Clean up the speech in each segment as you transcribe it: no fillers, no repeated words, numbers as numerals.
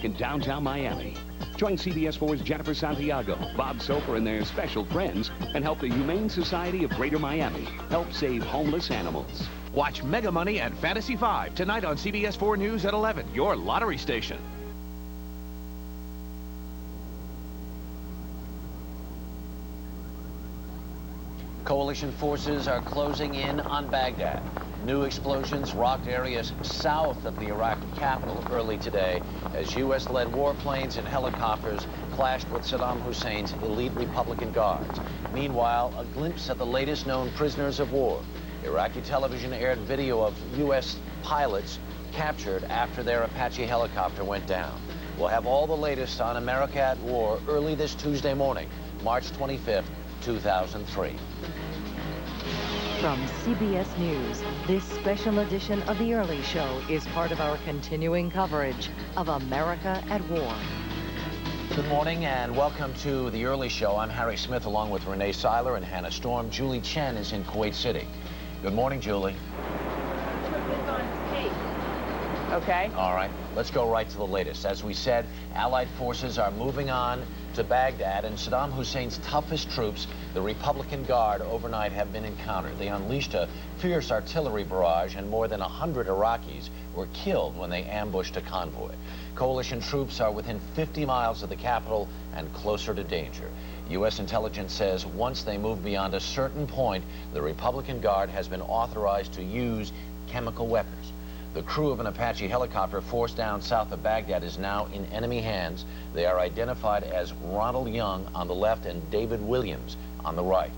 in downtown Miami. Join CBS 4's Jennifer Santiago, Bob Soper, and their special friends and help the Humane Society of Greater Miami help save homeless animals. Watch Mega Money and Fantasy 5 tonight on CBS 4 News at 11, your lottery station. Coalition forces are closing in on Baghdad. New explosions rocked areas south of the Iraqi capital early today as U.S.-led warplanes and helicopters clashed with Saddam Hussein's elite Republican guards. Meanwhile, a glimpse at the latest known prisoners of war. Iraqi television aired video of U.S. pilots captured after their Apache helicopter went down. We'll have all the latest on America at War early this Tuesday morning, March 25th, 2003. From CBS News, this special edition of The Early Show is part of our continuing coverage of America at War. Good morning and welcome to The Early Show. I'm Harry Smith along with Renee Seiler and Hannah Storm. Julie Chen is in Kuwait City. Good morning, Julie. Okay. All right, let's go right to the latest. As we said, Allied forces are moving on to Baghdad, and Saddam Hussein's toughest troops, the Republican Guard, overnight have been encountered. They unleashed a fierce artillery barrage, and more than 100 Iraqis were killed when they ambushed a convoy. Coalition troops are within 50 miles of the capital and closer to danger. U.S. intelligence says once they move beyond a certain point, the Republican Guard has been authorized to use chemical weapons. The crew of an Apache helicopter forced down south of Baghdad is now in enemy hands. They are identified as Ronald Young on the left and David Williams on the right.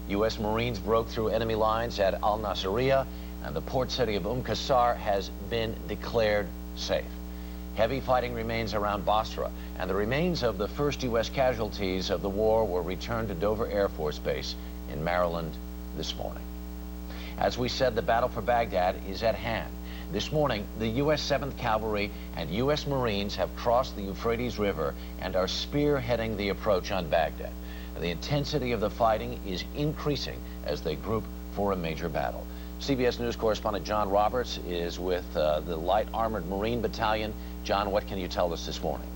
U.S. Marines broke through enemy lines at Al-Nasiriyah, and the port city of Qasr has been declared safe. Heavy fighting remains around Basra, and the remains of the first U.S. casualties of the war were returned to Dover Air Force Base in Maryland this morning. As we said, the battle for Baghdad is at hand. This morning, the U.S. 7th Cavalry and U.S. Marines have crossed the Euphrates River and are spearheading the approach on Baghdad. The intensity of the fighting is increasing as they group for a major battle. CBS News correspondent John Roberts is with the Light Armored Marine Battalion. John, what can you tell us this morning?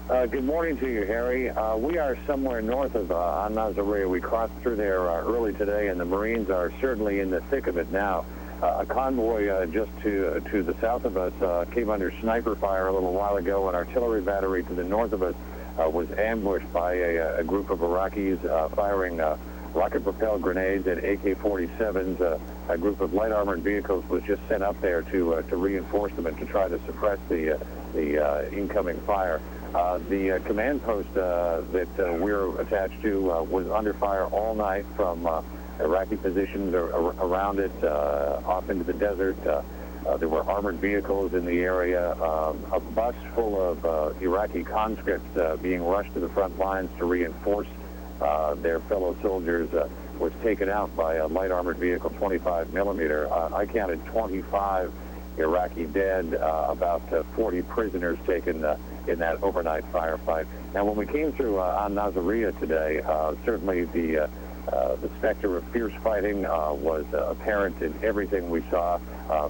Good morning to you, Harry. We are somewhere north of Al-Nasiriyah. We crossed through there early today, and the Marines are certainly in the thick of it now. A convoy just to the south of us came under sniper fire a little while ago. An artillery battery to the north of us was ambushed by a group of Iraqis firing rocket-propelled grenades and AK-47s. A group of light armored vehicles was just sent up there to reinforce them and to try to suppress the incoming fire. The command post that we're attached to was under fire all night from Iraqi positions around it, off into the desert. There were armored vehicles in the area. A bus full of Iraqi conscripts being rushed to the front lines to reinforce their fellow soldiers was taken out by a light armored vehicle, 25 millimeter. I counted 25 Iraqi dead, about 40 prisoners taken in that overnight firefight. Now, when we came through Al-Nasiriyah today, certainly the specter of fierce fighting was apparent in everything we saw,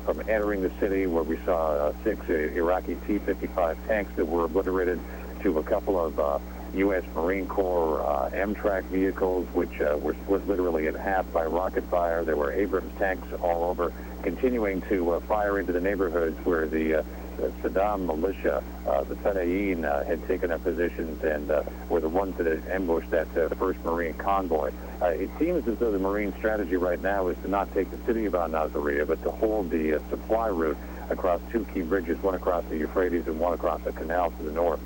from entering the city where we saw 6 Iraqi T-55 tanks that were obliterated to a couple of U.S. Marine Corps M-track vehicles, which were split literally in half by rocket fire. There were Abrams tanks all over, continuing to fire into the neighborhoods where the Saddam militia, the Fedayeen, had taken up positions and were the ones that had ambushed that first Marine convoy. It seems as though the Marine strategy right now is to not take the city of Al-Nasiriyah, but to hold the supply route across 2 key bridges, one across the Euphrates and one across a canal to the north.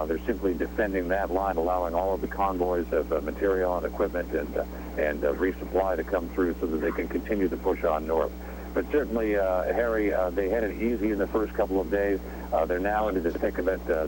They're simply defending that line, allowing all of the convoys of material and equipment and resupply to come through so that they can continue to push on north. But certainly, Harry, they had it easy in the first couple of days. They're now into the thick of it.